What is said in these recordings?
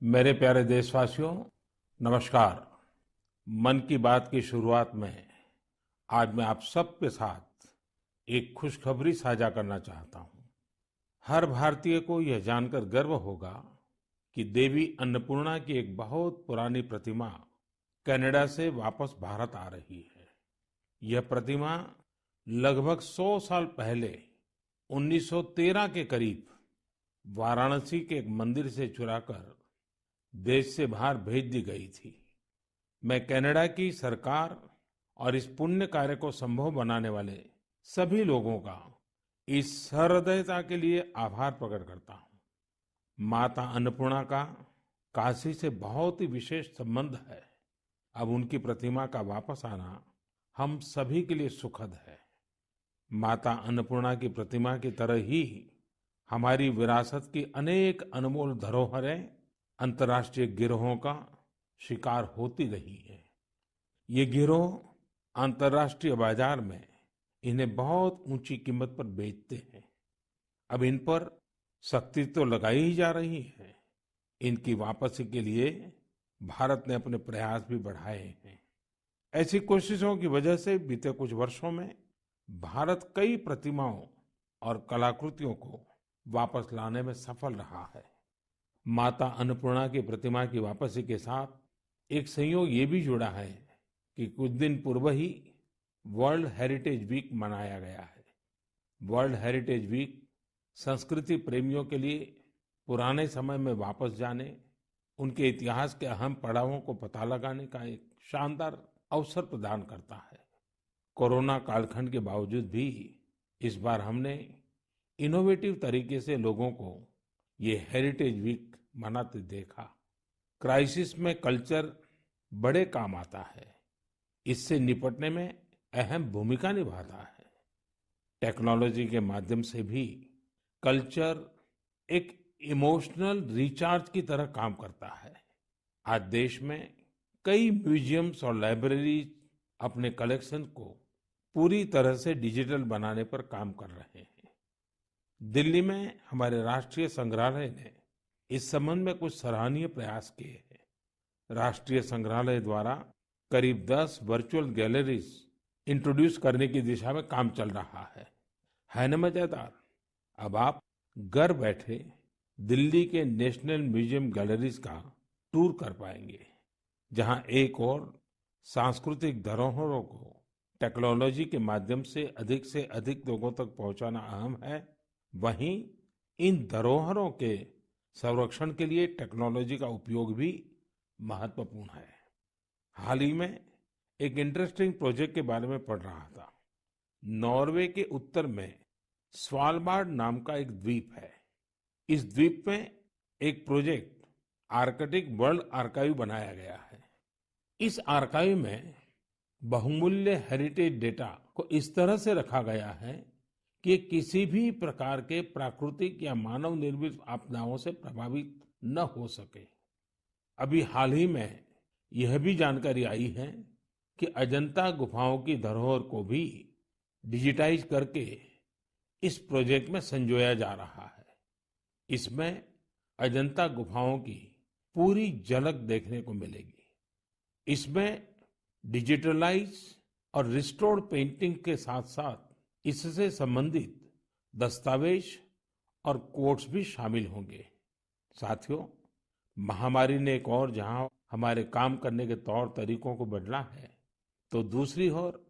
मेरे प्यारे देशवासियों, नमस्कार। मन की बात की शुरुआत में आज मैं आप सबके साथ एक खुशखबरी साझा करना चाहता हूं। हर भारतीय को यह जानकर गर्व होगा कि देवी अन्नपूर्णा की एक बहुत पुरानी प्रतिमा कनाडा से वापस भारत आ रही है। यह प्रतिमा लगभग 100 साल पहले 1913 के करीब वाराणसी के एक मंदिर से चुराकर देश से बाहर भेज दी गई थी। मैं कनाडा की सरकार और इस पुण्य कार्य को संभव बनाने वाले सभी लोगों का इस सहृदयता के लिए आभार प्रकट करता हूँ। माता अन्नपूर्णा का काशी से बहुत ही विशेष संबंध है। अब उनकी प्रतिमा का वापस आना हम सभी के लिए सुखद है। माता अन्नपूर्णा की प्रतिमा की तरह ही हमारी विरासत की अनेक अनमोल धरोहरें अंतर्राष्ट्रीय गिरोहों का शिकार होती रही है। ये गिरोह अंतर्राष्ट्रीय बाजार में इन्हें बहुत ऊंची कीमत पर बेचते हैं। अब इन पर सख्ती तो लगाई ही जा रही है। इनकी वापसी के लिए भारत ने अपने प्रयास भी बढ़ाए हैं। ऐसी कोशिशों की वजह से बीते कुछ वर्षों में भारत कई प्रतिमाओं और कलाकृतियों को वापस लाने में सफल रहा है। माता अन्नपूर्णा की प्रतिमा की वापसी के साथ एक संयोग ये भी जुड़ा है कि कुछ दिन पूर्व ही वर्ल्ड हेरिटेज वीक मनाया गया है। वर्ल्ड हेरिटेज वीक संस्कृति प्रेमियों के लिए पुराने समय में वापस जाने, उनके इतिहास के अहम पड़ावों को पता लगाने का एक शानदार अवसर प्रदान करता है। कोरोना कालखंड के बावजूद भी इस बार हमने इनोवेटिव तरीके से लोगों को ये हेरिटेज वीक मनाते देखा। क्राइसिस में कल्चर बड़े काम आता है। इससे निपटने में अहम भूमिका निभाता है। टेक्नोलॉजी के माध्यम से भी कल्चर एक इमोशनल रिचार्ज की तरह काम करता है। आज देश में कई म्यूजियम्स और लाइब्रेरीज अपने कलेक्शन को पूरी तरह से डिजिटल बनाने पर काम कर रहे हैं। दिल्ली में हमारे राष्ट्रीय संग्रहालय ने इस संबंध में कुछ सराहनीय प्रयास किए हैं। राष्ट्रीय संग्रहालय द्वारा करीब 10 वर्चुअल गैलरीज इंट्रोड्यूस करने की दिशा में काम चल रहा है ना मजेदार। अब आप घर बैठे दिल्ली के नेशनल म्यूजियम गैलरीज का टूर कर पाएंगे, जहां एक और सांस्कृतिक धरोहरों को टेक्नोलॉजी के माध्यम से अधिक लोगों तक पहुंचाना अहम है। वहीं इन धरोहरों के संरक्षण के लिए टेक्नोलॉजी का उपयोग भी महत्वपूर्ण है। हाल ही में एक इंटरेस्टिंग प्रोजेक्ट के बारे में पढ़ रहा था। नॉर्वे के उत्तर में स्वालबार्ड नाम का एक द्वीप है। इस द्वीप में एक प्रोजेक्ट आर्कटिक वर्ल्ड आर्काइव बनाया गया है। इस आर्काइव में बहुमूल्य हेरिटेज डेटा को इस तरह से रखा गया है कि ये किसी भी प्रकार के प्राकृतिक या मानव निर्मित आपदाओं से प्रभावित न हो सके। अभी हाल ही में यह भी जानकारी आई है कि अजंता गुफाओं की धरोहर को भी डिजिटाइज करके इस प्रोजेक्ट में संजोया जा रहा है। इसमें अजंता गुफाओं की पूरी झलक देखने को मिलेगी। इसमें डिजिटलाइज और रिस्टोर्ड पेंटिंग के साथ साथ इससे संबंधित दस्तावेज और कोट्स भी शामिल होंगे। साथियों, महामारी ने एक और जहां हमारे काम करने के तौर तरीकों को बदला है, तो दूसरी ओर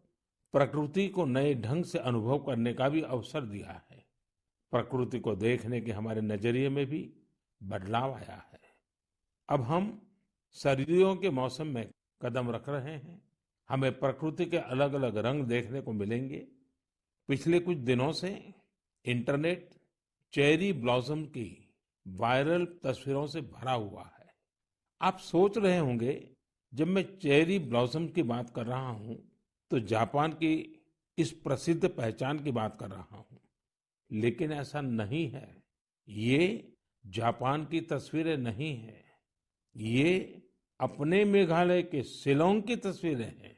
प्रकृति को नए ढंग से अनुभव करने का भी अवसर दिया है। प्रकृति को देखने के हमारे नजरिए में भी बदलाव आया है। अब हम सर्दियों के मौसम में कदम रख रहे हैं। हमें प्रकृति के अलग अलग रंग देखने को मिलेंगे। पिछले कुछ दिनों से इंटरनेट चेरी ब्लॉसम की वायरल तस्वीरों से भरा हुआ है। आप सोच रहे होंगे, जब मैं चेरी ब्लॉसम की बात कर रहा हूं तो जापान की इस प्रसिद्ध पहचान की बात कर रहा हूं, लेकिन ऐसा नहीं है। ये जापान की तस्वीरें नहीं है, ये अपने मेघालय के शिलांग की तस्वीरें हैं।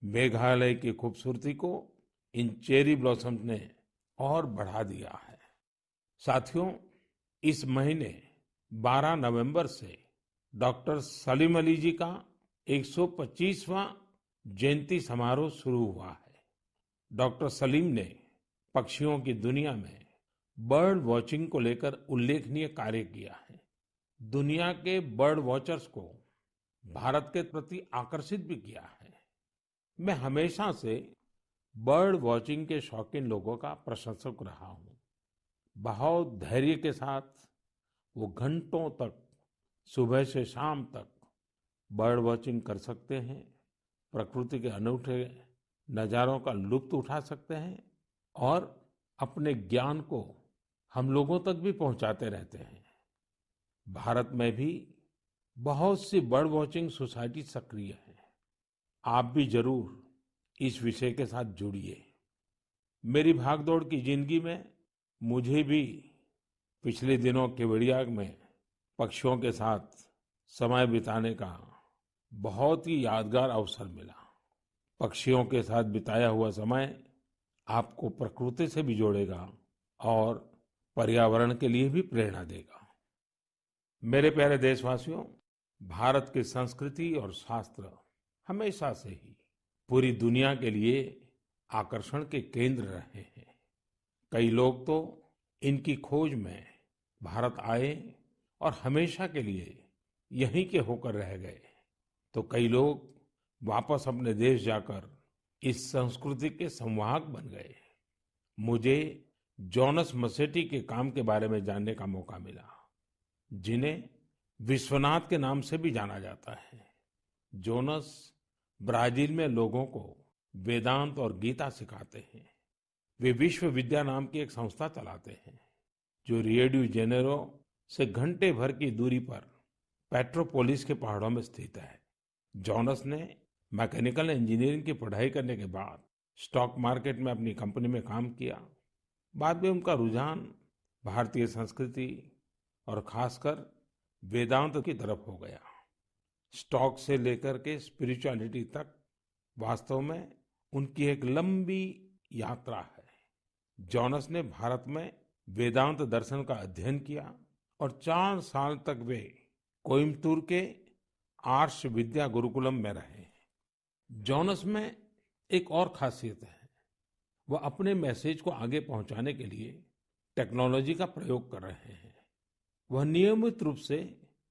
मेघालय की खूबसूरती को इन चेरी ब्लॉसम्स ने और बढ़ा दिया है। साथियों, इस महीने 12 नवंबर से डॉक्टर सलीम अली जी का 125वां जयंती समारोह शुरू हुआ है। डॉक्टर सलीम ने पक्षियों की दुनिया में बर्ड वॉचिंग को लेकर उल्लेखनीय कार्य किया है। दुनिया के बर्ड वॉचर्स को भारत के प्रति आकर्षित भी किया है। मैं हमेशा से बर्ड वॉचिंग के शौकीन लोगों का प्रशंसक रहा हूं। बहुत धैर्य के साथ वो घंटों तक, सुबह से शाम तक बर्ड वॉचिंग कर सकते हैं, प्रकृति के अनूठे नजारों का लुत्फ उठा सकते हैं और अपने ज्ञान को हम लोगों तक भी पहुंचाते रहते हैं। भारत में भी बहुत सी बर्ड वॉचिंग सोसाइटी सक्रिय है। आप भी जरूर इस विषय के साथ जुड़िए। मेरी भागदौड़ की जिंदगी में मुझे भी पिछले दिनों केवड़िया में पक्षियों के साथ समय बिताने का बहुत ही यादगार अवसर मिला। पक्षियों के साथ बिताया हुआ समय आपको प्रकृति से भी जोड़ेगा और पर्यावरण के लिए भी प्रेरणा देगा। मेरे प्यारे देशवासियों, भारत की संस्कृति और शास्त्र हमेशा से ही पूरी दुनिया के लिए आकर्षण के केंद्र रहे हैं। कई लोग तो इनकी खोज में भारत आए और हमेशा के लिए यहीं के होकर रह गए, तो कई लोग वापस अपने देश जाकर इस संस्कृति के संवाहक बन गए। मुझे जॉनस मसेट्टी के काम के बारे में जानने का मौका मिला, जिन्हें विश्वनाथ के नाम से भी जाना जाता है। जोनस ब्राजील में लोगों को वेदांत और गीता सिखाते हैं। वे विश्व विद्या नाम की एक संस्था चलाते हैं, जो रियो डी जेनेरो से घंटे भर की दूरी पर पेट्रोपोलिस के पहाड़ों में स्थित है। जॉनस ने मैकेनिकल इंजीनियरिंग की पढ़ाई करने के बाद स्टॉक मार्केट में अपनी कंपनी में काम किया। बाद में उनका रुझान भारतीय संस्कृति और खासकर वेदांत की तरफ हो गया। स्टॉक से लेकर के स्पिरिचुअलिटी तक वास्तव में उनकी एक लंबी यात्रा है। जॉनस ने भारत में वेदांत दर्शन का अध्ययन किया और 4 साल तक वे कोयम्बतूर के आर्ष विद्या गुरुकुलम में रहे। जॉनस में एक और खासियत है, वह अपने मैसेज को आगे पहुंचाने के लिए टेक्नोलॉजी का प्रयोग कर रहे हैं। वह नियमित रूप से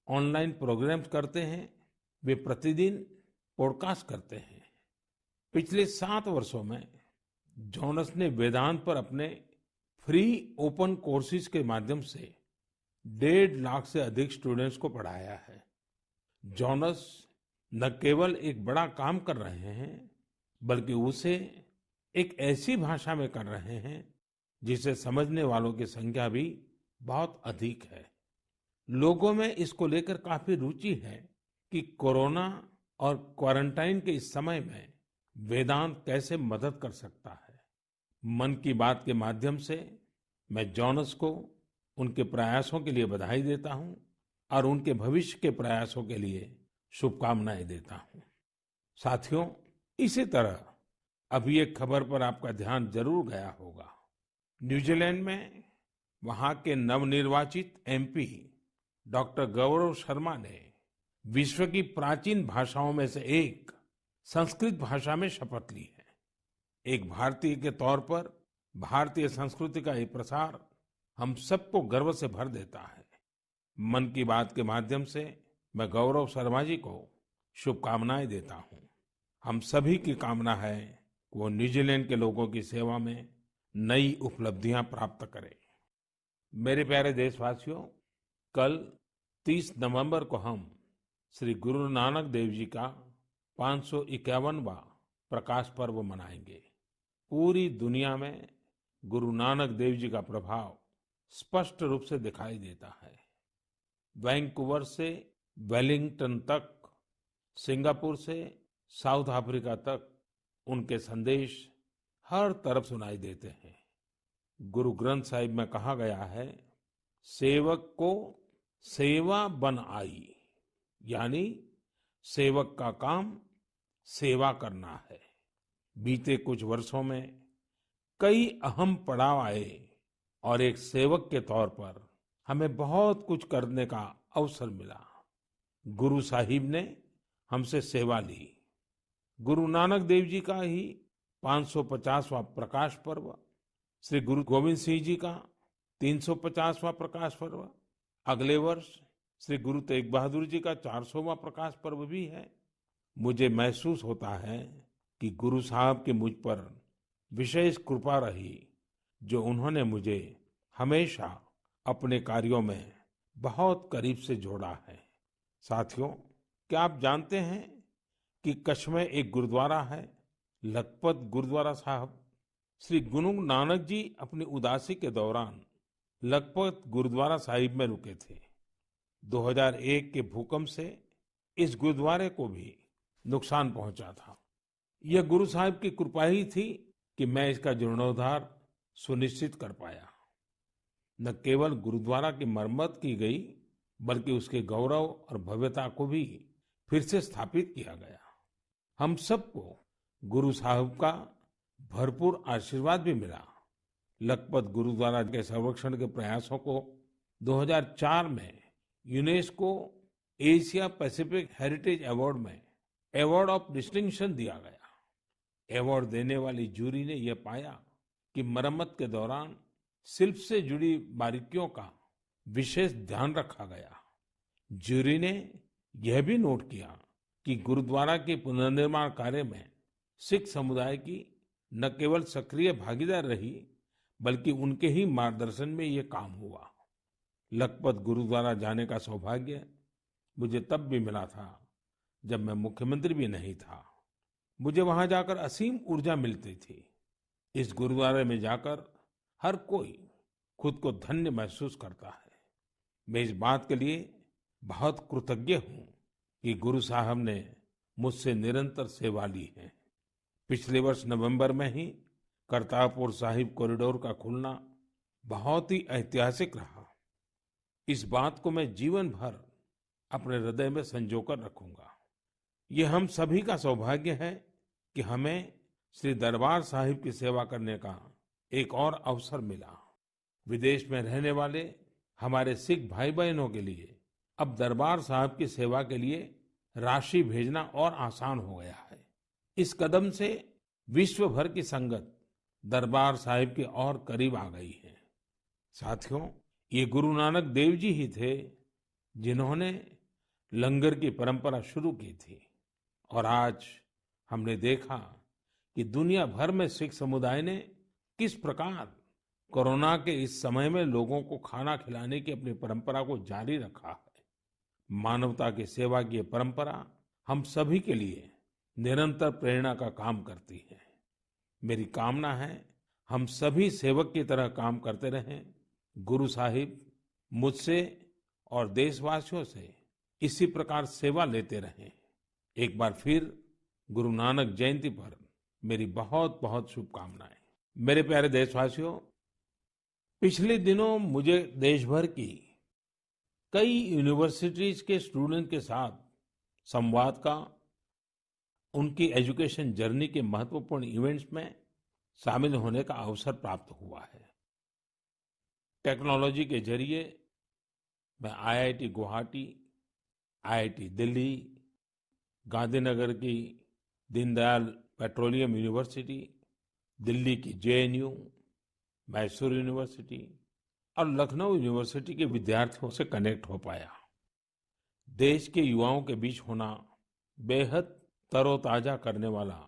ऑनलाइन प्रोग्राम्स करते हैं। वे प्रतिदिन पॉडकास्ट करते हैं। पिछले 7 वर्षों में जॉनस ने वेदांत पर अपने फ्री ओपन कोर्सेज के माध्यम से 1.5 लाख से अधिक स्टूडेंट्स को पढ़ाया है। जॉनस न केवल एक बड़ा काम कर रहे हैं, बल्कि उसे एक ऐसी भाषा में कर रहे हैं जिसे समझने वालों की संख्या भी बहुत अधिक है। लोगों में इसको लेकर काफी रुचि है कि कोरोना और क्वारंटाइन के इस समय में वेदांत कैसे मदद कर सकता है। मन की बात के माध्यम से मैं जॉनस को उनके प्रयासों के लिए बधाई देता हूं और उनके भविष्य के प्रयासों के लिए शुभकामनाएं देता हूं। साथियों, इसी तरह अभी एक खबर पर आपका ध्यान जरूर गया होगा। न्यूजीलैंड में वहां के नवनिर्वाचित एमपी डॉक्टर गौरव शर्मा ने विश्व की प्राचीन भाषाओं में से एक संस्कृत भाषा में शपथ ली है। एक भारतीय के तौर पर भारतीय संस्कृति का ये प्रसार हम सबको गर्व से भर देता है। मन की बात के माध्यम से मैं गौरव शर्मा जी को शुभकामनाएं देता हूं। हम सभी की कामना है कि वो न्यूजीलैंड के लोगों की सेवा में नई उपलब्धियां प्राप्त करें। मेरे प्यारे देशवासियों, कल 30 नवंबर को हम श्री गुरु नानक देव जी का 551वां प्रकाश पर्व मनाएंगे। पूरी दुनिया में गुरु नानक देव जी का प्रभाव स्पष्ट रूप से दिखाई देता है। वैंकूवर से वेलिंगटन तक, सिंगापुर से साउथ अफ्रीका तक उनके संदेश हर तरफ सुनाई देते हैं। गुरु ग्रंथ साहिब में कहा गया है, सेवक को सेवा बन आई, यानी सेवक का काम सेवा करना है। बीते कुछ वर्षों में कई अहम पड़ाव आए और एक सेवक के तौर पर हमें बहुत कुछ करने का अवसर मिला। गुरु साहिब ने हमसे सेवा ली। गुरु नानक देव जी का ही 550वां प्रकाश पर्व, श्री गुरु गोविंद सिंह जी का 350वां प्रकाश पर्व, अगले वर्ष श्री गुरु तेग बहादुर जी का 400वां प्रकाश पर्व भी है। मुझे महसूस होता है कि गुरु साहब की मुझ पर विशेष कृपा रही, जो उन्होंने मुझे हमेशा अपने कार्यों में बहुत करीब से जोड़ा है। साथियों, क्या आप जानते हैं कि कच्छ में एक गुरुद्वारा है, लखपत गुरुद्वारा साहब। श्री गुरु नानक जी अपनी उदासी के दौरान लखपत गुरुद्वारा साहिब में रुके थे। 2001 के भूकंप से इस गुरुद्वारे को भी नुकसान पहुंचा था। यह गुरु साहिब की कृपा ही थी कि मैं इसका जीर्णोद्धार सुनिश्चित कर पाया। न केवल गुरुद्वारा की मरम्मत की गई, बल्कि उसके गौरव और भव्यता को भी फिर से स्थापित किया गया। हम सबको गुरु साहिब का भरपूर आशीर्वाद भी मिला। लखपत गुरुद्वारा के संरक्षण के प्रयासों को 2004 में UNESCO Asia Pacific heritage award में अवार्ड ऑफ डिस्टिंक्शन दिया गया। अवार्ड देने वाली जूरी ने यह पाया कि मरम्मत के दौरान शिल्प से जुड़ी बारीकियों का विशेष ध्यान रखा गया। जूरी ने यह भी नोट किया कि गुरुद्वारा के पुनर्निर्माण कार्य में सिख समुदाय की न केवल सक्रिय भागीदार रही, बल्कि उनके ही मार्गदर्शन में ये काम हुआ। लखपत गुरुद्वारा जाने का सौभाग्य मुझे तब भी मिला था जब मैं मुख्यमंत्री भी नहीं था। मुझे वहां जाकर असीम ऊर्जा मिलती थी। इस गुरुद्वारे में जाकर हर कोई खुद को धन्य महसूस करता है। मैं इस बात के लिए बहुत कृतज्ञ हूँ कि गुरु साहब ने मुझसे निरंतर सेवा ली है। पिछले वर्ष नवंबर में ही करतारपुर साहिब कॉरिडोर का खुलना बहुत ही ऐतिहासिक रहा। इस बात को मैं जीवन भर अपने हृदय में संजोकर रखूंगा। ये हम सभी का सौभाग्य है कि हमें श्री दरबार साहिब की सेवा करने का एक और अवसर मिला। विदेश में रहने वाले हमारे सिख भाई बहनों के लिए अब दरबार साहिब की सेवा के लिए राशि भेजना और आसान हो गया है। इस कदम से विश्व भर की संगत दरबार साहिब के और करीब आ गई है। साथियों, ये गुरु नानक देव जी ही थे जिन्होंने लंगर की परंपरा शुरू की थी, और आज हमने देखा कि दुनिया भर में सिख समुदाय ने किस प्रकार कोरोना के इस समय में लोगों को खाना खिलाने की अपनी परंपरा को जारी रखा है। मानवता की सेवा की ये परंपरा हम सभी के लिए निरंतर प्रेरणा का काम करती है। मेरी कामना है हम सभी सेवक की तरह काम करते रहें। गुरु साहिब मुझसे और देशवासियों से इसी प्रकार सेवा लेते रहें। एक बार फिर गुरु नानक जयंती पर मेरी बहुत बहुत शुभकामनाएं। मेरे प्यारे देशवासियों, पिछले दिनों मुझे देश भर की कई यूनिवर्सिटीज के स्टूडेंट के साथ संवाद का, उनकी एजुकेशन जर्नी के महत्वपूर्ण इवेंट्स में शामिल होने का अवसर प्राप्त हुआ है। टेक्नोलॉजी के जरिए मैं आईआईटी गुवाहाटी, आईआईटी दिल्ली, गांधीनगर की दीनदयाल पेट्रोलियम यूनिवर्सिटी, दिल्ली की जेएनयू, मैसूर यूनिवर्सिटी और लखनऊ यूनिवर्सिटी के विद्यार्थियों से कनेक्ट हो पाया। देश के युवाओं के बीच होना बेहद तरोताजा करने वाला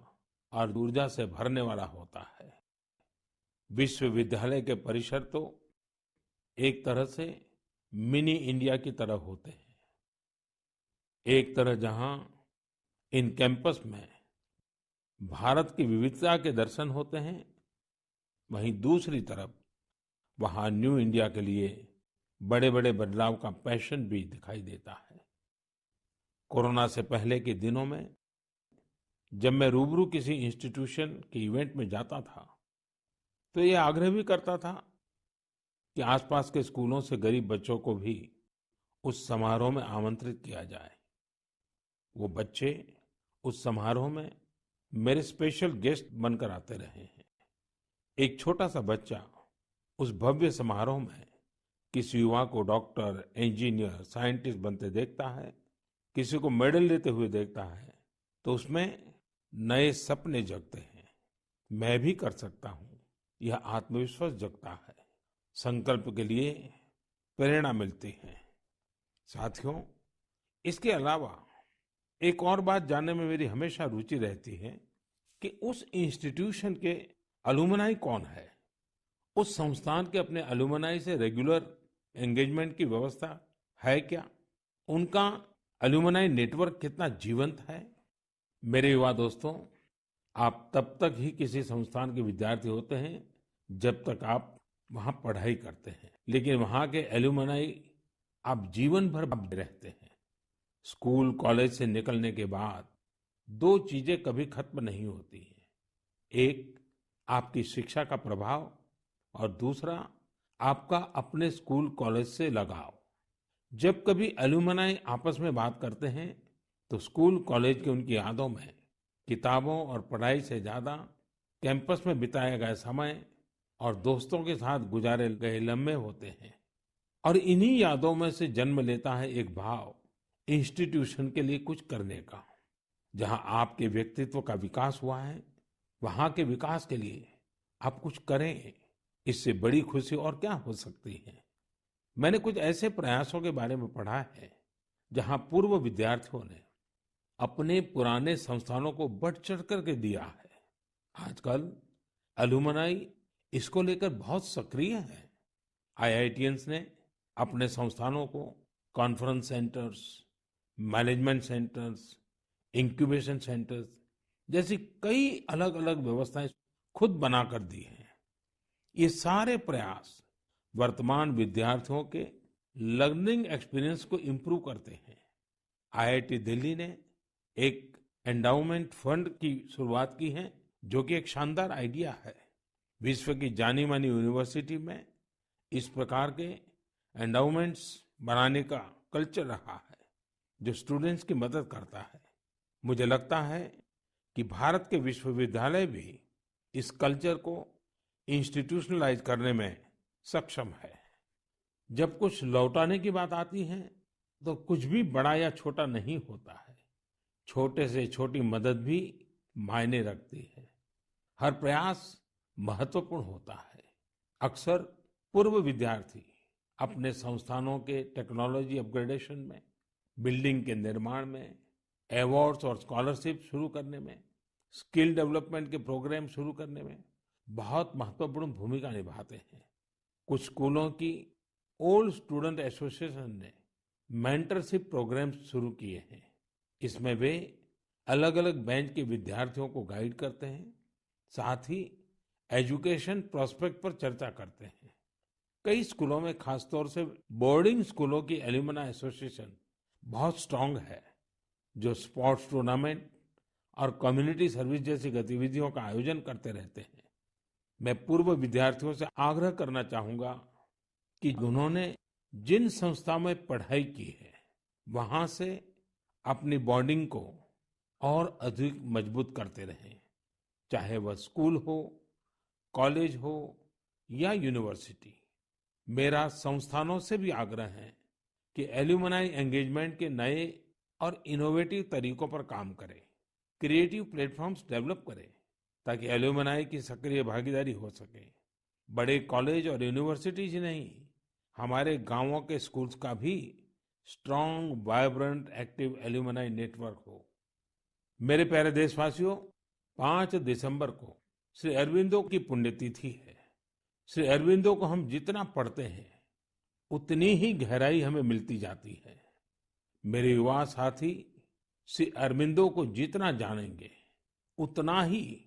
और ऊर्जा से भरने वाला होता है। विश्वविद्यालय के परिसर तो एक तरह से मिनी इंडिया की तरह होते हैं। एक तरह जहां इन कैंपस में भारत की विविधता के दर्शन होते हैं, वहीं दूसरी तरफ वहां न्यू इंडिया के लिए बड़े बड़े बदलाव का पैशन भी दिखाई देता है। कोरोना से पहले के दिनों में जब मैं रूबरू किसी इंस्टीट्यूशन के इवेंट में जाता था, तो ये आग्रह भी करता था कि आसपास के स्कूलों से गरीब बच्चों को भी उस समारोह में आमंत्रित किया जाए। वो बच्चे उस समारोह में मेरे स्पेशल गेस्ट बनकर आते रहे हैं। एक छोटा सा बच्चा उस भव्य समारोह में किसी युवा को डॉक्टर, इंजीनियर, साइंटिस्ट बनते देखता है, किसी को मेडल लेते हुए देखता है तो उसमें नए सपने जगते हैं। मैं भी कर सकता हूँ, यह आत्मविश्वास जगता है। संकल्प के लिए प्रेरणा मिलती है। साथियों, इसके अलावा एक और बात जानने में मेरी हमेशा रुचि रहती है कि उस इंस्टीट्यूशन के अलुमनाई कौन है। उस संस्थान के अपने अलुमनाई से रेगुलर एंगेजमेंट की व्यवस्था है क्या? उनका अलुमनाई नेटवर्क कितना जीवंत है? मेरे युवा दोस्तों, आप तब तक ही किसी संस्थान के विद्यार्थी होते हैं जब तक आप वहां पढ़ाई करते हैं, लेकिन वहां के एलुमनाई आप जीवन भर आप रहते हैं। स्कूल कॉलेज से निकलने के बाद दो चीजें कभी खत्म नहीं होती हैं। एक, आपकी शिक्षा का प्रभाव, और दूसरा, आपका अपने स्कूल कॉलेज से लगाव। जब कभी एलुमनाई आपस में बात करते हैं तो स्कूल कॉलेज की उनकी यादों में किताबों और पढ़ाई से ज्यादा कैंपस में बिताया गया समय और दोस्तों के साथ गुजारे गए लम्हे होते हैं। और इन्हीं यादों में से जन्म लेता है एक भाव इंस्टीट्यूशन के लिए कुछ करने का। जहां आपके व्यक्तित्व का विकास हुआ है, वहां के विकास के लिए आप कुछ करें। इससे बड़ी खुशी और क्या हो सकती है? मैंने कुछ ऐसे प्रयासों के बारे में पढ़ा है जहां पूर्व विद्यार्थियों ने अपने पुराने संस्थानों को बढ़ चढ़ करके दिया है। आजकल अलुमनाई इसको लेकर बहुत सक्रिय है। आईआईटियंस ने अपने संस्थानों को conference centres, management centres, incubation centres जैसी कई अलग अलग व्यवस्थाएं खुद बनाकर दी हैं। ये सारे प्रयास वर्तमान विद्यार्थियों के लर्निंग एक्सपीरियंस को इम्प्रूव करते हैं। आईआईटी दिल्ली ने एक एंडाउमेंट फंड की शुरुआत की है, जो कि एक शानदार आइडिया है। विश्व की जानी मानी यूनिवर्सिटी में इस प्रकार के एंडाउमेंट्स बनाने का कल्चर रहा है, जो स्टूडेंट्स की मदद करता है। मुझे लगता है कि भारत के विश्वविद्यालय भी इस कल्चर को इंस्टीट्यूशनलाइज करने में सक्षम है। जब कुछ लौटाने की बात आती है तो कुछ भी बड़ा या छोटा नहीं होता है। छोटे से छोटी मदद भी मायने रखती है। हर प्रयास महत्वपूर्ण होता है। अक्सर पूर्व विद्यार्थी अपने संस्थानों के टेक्नोलॉजी अपग्रेडेशन में, बिल्डिंग के निर्माण में, अवार्ड्स और स्कॉलरशिप शुरू करने में, स्किल डेवलपमेंट के प्रोग्राम शुरू करने में बहुत महत्वपूर्ण भूमिका निभाते हैं। कुछ स्कूलों की ओल्ड स्टूडेंट एसोसिएशन ने मेंटरशिप प्रोग्राम शुरू किए हैं। इसमें वे अलग अलग बैच के विद्यार्थियों को गाइड करते हैं, साथ ही एजुकेशन प्रोस्पेक्ट पर चर्चा करते हैं। कई स्कूलों में, खासतौर से बोर्डिंग स्कूलों की एल्यूमनाई एसोसिएशन बहुत स्ट्रांग है, जो स्पोर्ट्स टूर्नामेंट और कम्युनिटी सर्विस जैसी गतिविधियों का आयोजन करते रहते हैं। मैं पूर्व विद्यार्थियों से आग्रह करना चाहूंगा कि उन्होंने जिन संस्था में पढ़ाई की है, वहां से अपनी बॉन्डिंग को और अधिक मजबूत करते रहें। चाहे वह स्कूल हो, कॉलेज हो या यूनिवर्सिटी। मेरा संस्थानों से भी आग्रह है कि एल्यूमनाई एंगेजमेंट के नए और इनोवेटिव तरीकों पर काम करें, क्रिएटिव प्लेटफॉर्म्स डेवलप करें, ताकि एल्यूमनाई की सक्रिय भागीदारी हो सके। बड़े कॉलेज और यूनिवर्सिटीज ही नहीं, हमारे गांवों के स्कूल्स का भी strong, vibrant, active alumni network हो। मेरे प्यारे देशवासियों, 5 दिसंबर को श्री अरबिंदो की पुण्यतिथि है। श्री अरबिंदो को हम जितना पढ़ते हैं, उतनी ही गहराई हमें मिलती जाती है। मेरे युवा साथी श्री अरबिंदो को जितना जानेंगे, उतना ही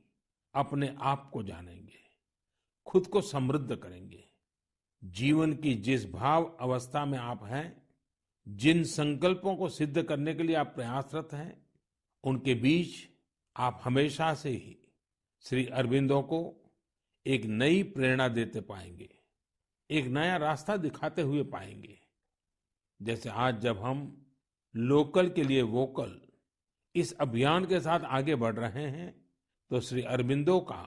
अपने आप को जानेंगे, खुद को समृद्ध करेंगे। जीवन की जिस भाव अवस्था में आप हैं, जिन संकल्पों को सिद्ध करने के लिए आप प्रयासरत हैं, उनके बीच आप हमेशा से ही श्री अरबिंदो को एक नई प्रेरणा देते पाएंगे, एक नया रास्ता दिखाते हुए पाएंगे। जैसे आज जब हम लोकल के लिए वोकल इस अभियान के साथ आगे बढ़ रहे हैं, तो श्री अरबिंदो का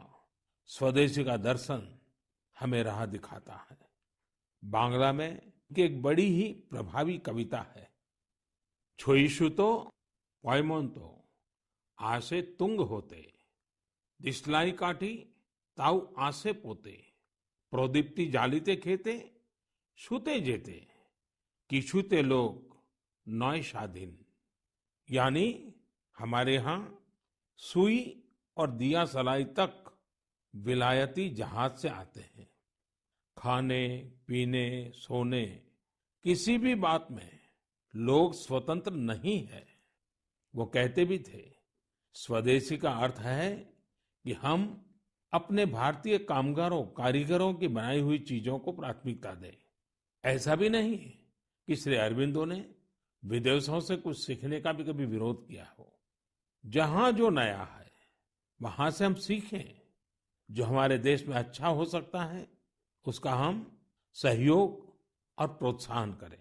स्वदेशी का दर्शन हमें राह दिखाता है। बांग्ला में एक बड़ी ही प्रभावी कविता है, छोइशुतो पॉयमोन्तो आसे तुंग होते दिस्लाई काठी ताऊ आसे पोते प्रोदीप्ति जालिते खेते छूते जेते किछुते लोग नॉय शादीन। यानी हमारे यहाँ सुई और दिया सलाई तक विलायती जहाज से आते हैं। खाने पीने सोने किसी भी बात में लोग स्वतंत्र नहीं है। वो कहते भी थे स्वदेशी का अर्थ है कि हम अपने भारतीय कामगारों कारीगरों की बनाई हुई चीजों को प्राथमिकता दें। ऐसा भी नहीं कि श्री अरबिंदो ने विदेशों से कुछ सीखने का भी कभी विरोध किया हो। जहां जो नया है वहां से हम सीखें। जो हमारे देश में अच्छा हो सकता है उसका हम सहयोग और प्रोत्साहन करें।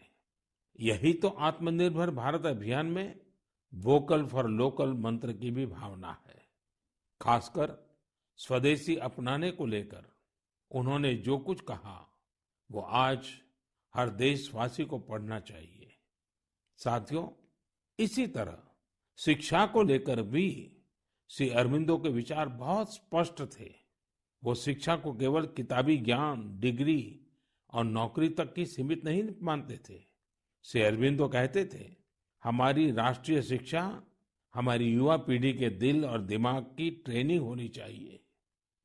यही तो आत्मनिर्भर भारत अभियान में वोकल फॉर लोकल मंत्र की भी भावना है। खासकर स्वदेशी अपनाने को लेकर उन्होंने जो कुछ कहा वो आज हर देशवासी को पढ़ना चाहिए। साथियों, इसी तरह शिक्षा को लेकर भी श्री अरबिंदो के विचार बहुत स्पष्ट थे। वो शिक्षा को केवल किताबी ज्ञान डिग्री और नौकरी तक की सीमित नहीं मानते थे। श्री अरबिंदो कहते थे हमारी राष्ट्रीय शिक्षा हमारी युवा पीढ़ी के दिल और दिमाग की ट्रेनिंग होनी चाहिए।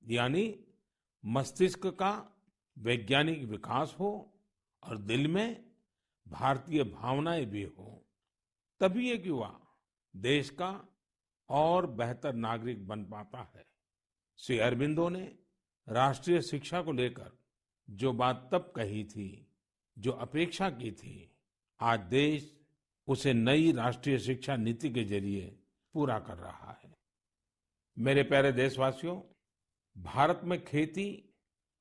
यानी मस्तिष्क का वैज्ञानिक विकास हो और दिल में भारतीय भावनाएं भी हो। तभी एक युवा देश का और बेहतर नागरिक बन पाता है। श्री अरबिंदो ने राष्ट्रीय शिक्षा को लेकर जो बात तब कही थी, जो अपेक्षा की थी, आज देश उसे नई राष्ट्रीय शिक्षा नीति के जरिए पूरा कर रहा है। मेरे प्यारे देशवासियों, भारत में खेती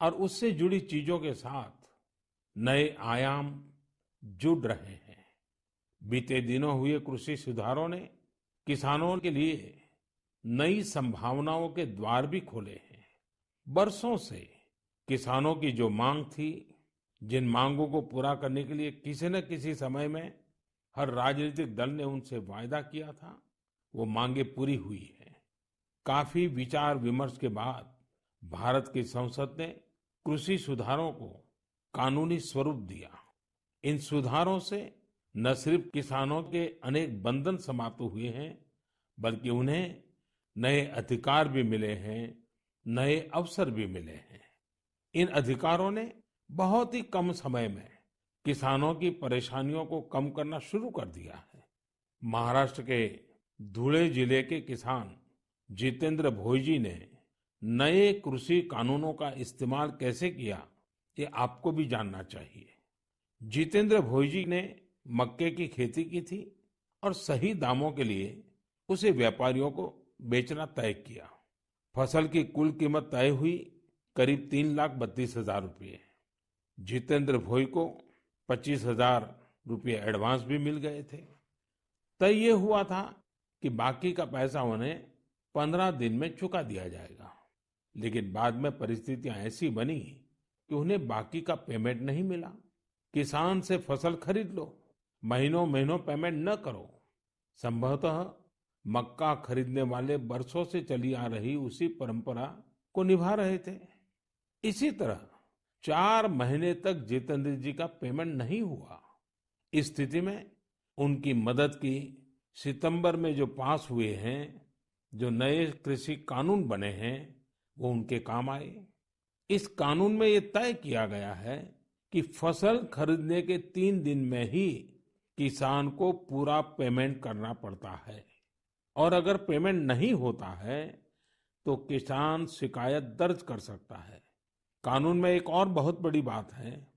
और उससे जुड़ी चीजों के साथ नए आयाम जुड़ रहे हैं। बीते दिनों हुए कृषि सुधारों ने किसानों के लिए नई संभावनाओं के द्वार भी खोले हैं। बरसों से किसानों की जो मांग थी, जिन मांगों को पूरा करने के लिए किसी न किसी समय में हर राजनीतिक दल ने उनसे वायदा किया था, वो मांगे पूरी हुई है। काफी विचार विमर्श के बाद भारत की संसद ने कृषि सुधारों को कानूनी स्वरूप दिया। इन सुधारों से न सिर्फ किसानों के अनेक बंधन समाप्त हुए हैं, बल्कि उन्हें नए अधिकार भी मिले हैं, नए अवसर भी मिले हैं। इन अधिकारों ने बहुत ही कम समय में किसानों की परेशानियों को कम करना शुरू कर दिया है। महाराष्ट्र के धुले जिले के किसान जितेंद्र भोईजी ने नए कृषि कानूनों का इस्तेमाल कैसे किया, ये आपको भी जानना चाहिए। जितेंद्र भोईजी ने मक्के की खेती की थी और सही दामों के लिए उसे व्यापारियों को बेचना तय किया। फसल की कुल कीमत तय हुई करीब 3,32,000 रुपये। जितेंद्र भोई को 25,000 रुपये एडवांस भी मिल गए थे। तय ये हुआ था कि बाकी का पैसा उन्हें 15 दिन में चुका दिया जाएगा। लेकिन बाद में परिस्थितियां ऐसी बनी कि उन्हें बाकी का पेमेंट नहीं मिला। किसान से फसल खरीद लो, महीनों महीनों पेमेंट न करो। संभवतः मक्का खरीदने वाले बरसों से चली आ रही उसी परंपरा को निभा रहे थे। इसी तरह 4 महीने तक जितेंद्र जी का पेमेंट नहीं हुआ। इस स्थिति में उनकी मदद की सितंबर में जो पास हुए हैं, जो नए कृषि कानून बने हैं, वो उनके काम आए। इस कानून में ये तय किया गया है कि फसल खरीदने के 3 दिन में ही किसान को पूरा पेमेंट करना पड़ता है और अगर पेमेंट नहीं होता है तो किसान शिकायत दर्ज कर सकता है। कानून में एक और बहुत बड़ी बात है।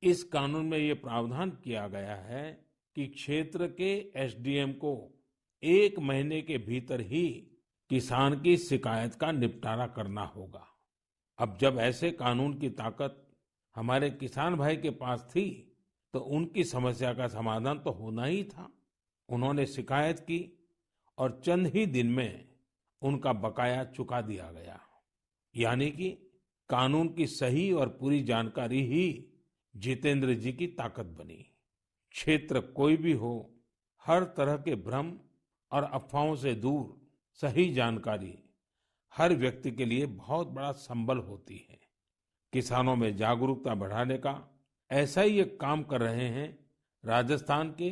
इस कानून में ये प्रावधान किया गया है कि क्षेत्र के एसडीएम को 1 महीने के भीतर ही किसान की शिकायत का निपटारा करना होगा। अब जब ऐसे कानून की ताकत हमारे किसान भाई के पास थी तो उनकी समस्या का समाधान तो होना ही था। उन्होंने शिकायत की और चंद ही दिन में उनका बकाया चुका दिया गया। यानी कि कानून की सही और पूरी जानकारी ही जितेंद्र जी की ताकत बनी। क्षेत्र कोई भी हो, हर तरह के भ्रम और अफवाहों से दूर सही जानकारी हर व्यक्ति के लिए बहुत बड़ा संबल होती है। किसानों में जागरूकता बढ़ाने का ऐसा ही एक काम कर रहे हैं राजस्थान के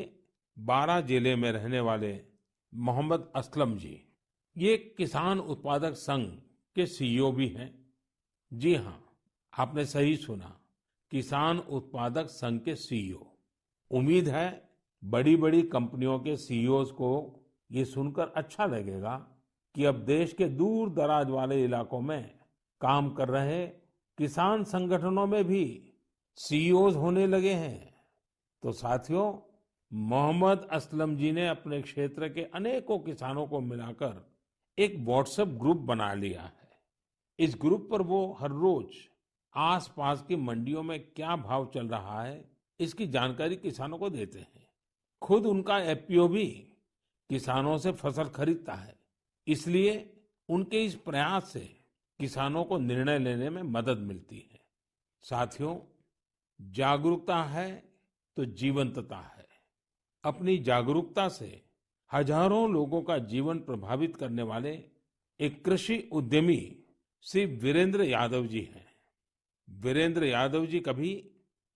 बारां जिले में रहने वाले मोहम्मद असलम जी। ये किसान उत्पादक संघ के सीईओ भी हैं। जी हाँ, आपने सही सुना, किसान उत्पादक संघ के सीईओ। उम्मीद है बड़ी बड़ी कंपनियों के सीईओज को ये सुनकर अच्छा लगेगा कि अब देश के दूर दराज वाले इलाकों में काम कर रहे किसान संगठनों में भी सीईओज होने लगे हैं। तो साथियों, मोहम्मद असलम जी ने अपने क्षेत्र के अनेकों किसानों को मिलाकर एक व्हाट्सएप ग्रुप बना लिया है। इस ग्रुप पर वो हर रोज आसपास की मंडियों में क्या भाव चल रहा है, इसकी जानकारी किसानों को देते हैं। खुद उनका एफपीओ भी किसानों से फसल खरीदता है। इसलिए उनके इस प्रयास से किसानों को निर्णय लेने में मदद मिलती है। साथियों, जागरूकता है तो जीवंतता है। अपनी जागरूकता से हजारों लोगों का जीवन प्रभावित करने वाले एक कृषि उद्यमी श्री वीरेंद्र यादव जी हैं। वीरेंद्र यादव जी कभी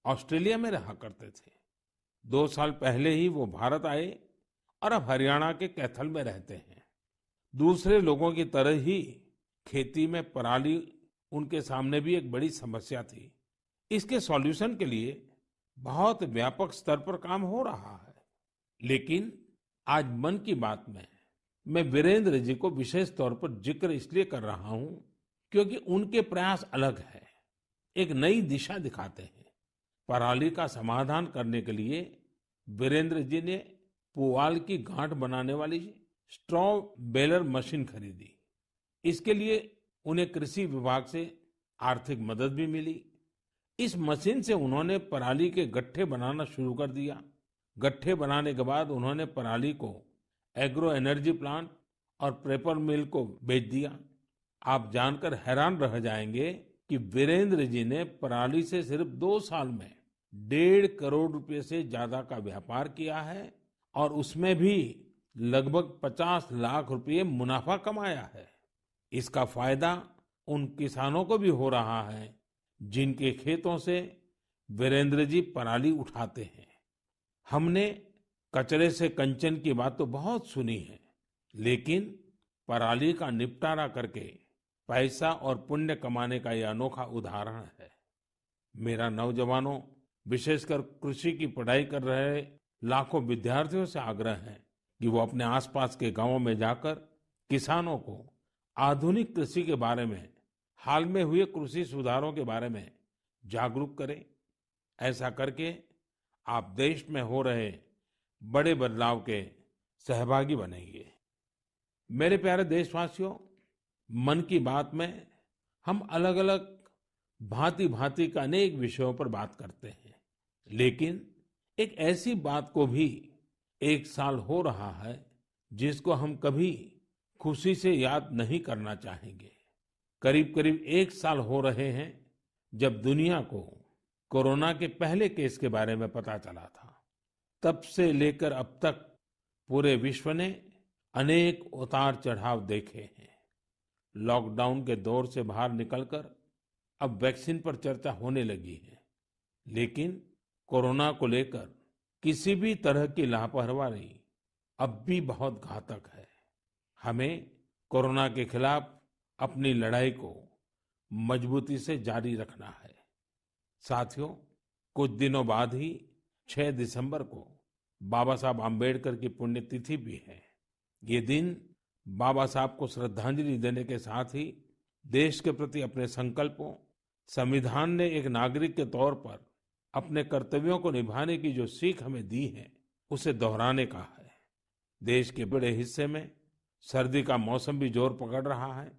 ऑस्ट्रेलिया में रहा करते थे। 2 साल पहले ही वो भारत आए और अब हरियाणा के कैथल में रहते हैं। दूसरे लोगों की तरह ही खेती में पराली उनके सामने भी एक बड़ी समस्या थी। इसके सॉल्यूशन के लिए बहुत व्यापक स्तर पर काम हो रहा है। लेकिन आज मन की बात में मैं वीरेंद्र जी को विशेष तौर पर जिक्र इसलिए कर रहा हूं क्योंकि उनके प्रयास अलग है, एक नई दिशा दिखाते हैं। पराली का समाधान करने के लिए वीरेंद्र जी ने पुआल की गांठ बनाने वाली स्ट्रॉ बेलर मशीन खरीदी। इसके लिए उन्हें कृषि विभाग से आर्थिक मदद भी मिली। इस मशीन से उन्होंने पराली के गट्ठे बनाना शुरू कर दिया। गट्ठे बनाने के बाद उन्होंने पराली को एग्रो एनर्जी प्लांट और पेपर मिल को बेच दिया। आप जानकर हैरान रह जाएंगे कि वीरेंद्र जी ने पराली से सिर्फ 2 साल में 1.5 करोड़ रुपए से ज्यादा का व्यापार किया है और उसमें भी लगभग 50 लाख रुपए मुनाफा कमाया है। इसका फायदा उन किसानों को भी हो रहा है जिनके खेतों से वीरेंद्र जी पराली उठाते हैं। हमने कचरे से कंचन की बात तो बहुत सुनी है, लेकिन पराली का निपटारा करके पैसा और पुण्य कमाने का यह अनोखा उदाहरण है। मेरा नौजवानों, विशेषकर कृषि की पढ़ाई कर रहे लाखों विद्यार्थियों से आग्रह है कि वो अपने आसपास के गांवों में जाकर किसानों को आधुनिक कृषि के बारे में, हाल में हुए कृषि सुधारों के बारे में जागरूक करें। ऐसा करके आप देश में हो रहे बड़े बदलाव के सहभागी बनेंगे। मेरे प्यारे देशवासियों, मन की बात में हम अलग अलग भांति भांति का अनेक विषयों पर बात करते हैं, लेकिन एक ऐसी बात को भी 1 साल हो रहा है जिसको हम कभी खुशी से याद नहीं करना चाहेंगे। करीब करीब 1 साल हो रहे हैं जब दुनिया को कोरोना के पहले केस के बारे में पता चला था। तब से लेकर अब तक पूरे विश्व ने अनेक उतार चढ़ाव देखे हैं। लॉकडाउन के दौर से बाहर निकलकर अब वैक्सीन पर चर्चा होने लगी है, लेकिन कोरोना को लेकर किसी भी तरह की लापरवाही अब भी बहुत घातक है। हमें कोरोना के खिलाफ अपनी लड़ाई को मजबूती से जारी रखना है। साथियों, कुछ दिनों बाद ही 6 दिसंबर को बाबा साहब आम्बेडकर की पुण्यतिथि भी है। ये दिन बाबा साहब को श्रद्धांजलि देने के साथ ही देश के प्रति अपने संकल्पों, संविधान ने एक नागरिक के तौर पर अपने कर्तव्यों को निभाने की जो सीख हमें दी है, उसे दोहराने का है। देश के बड़े हिस्से में सर्दी का मौसम भी जोर पकड़ रहा है।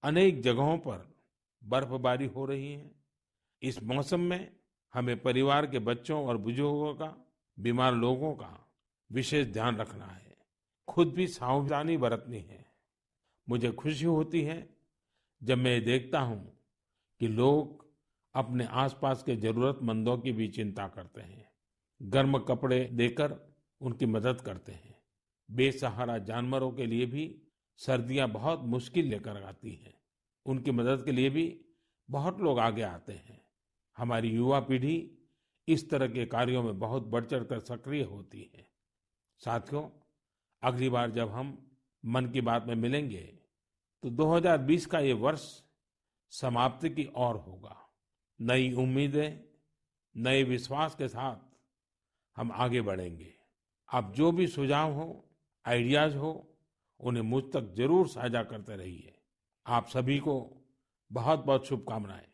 अनेक जगहों पर बर्फबारी हो रही है। इस मौसम में हमें परिवार के बच्चों और बुजुर्गों का, बीमार लोगों का विशेष ध्यान रखना है। खुद भी सावधानी बरतनी है। मुझे खुशी होती है जब मैं ये देखता हूं कि लोग अपने आसपास के जरूरतमंदों की भी चिंता करते हैं। गर्म कपड़े देकर उनकी मदद करते हैं। बेसहारा जानवरों के लिए भी सर्दियां बहुत मुश्किल लेकर आती हैं। उनकी मदद के लिए भी बहुत लोग आगे आते हैं। हमारी युवा पीढ़ी इस तरह के कार्यों में बहुत बढ़ चढ़कर सक्रिय होती है। साथियों, अगली बार जब हम मन की बात में मिलेंगे तो 2020 का ये वर्ष समाप्ति की ओर होगा। नई उम्मीदें, नए विश्वास के साथ हम आगे बढ़ेंगे। आप जो भी सुझाव हो, आइडियाज हो, उन्हें मुझ तक जरूर साझा करते रहिए। आप सभी को बहुत बहुत शुभकामनाएं।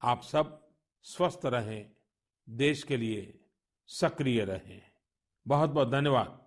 आप सब स्वस्थ रहें, देश के लिए सक्रिय रहें। बहुत बहुत धन्यवाद।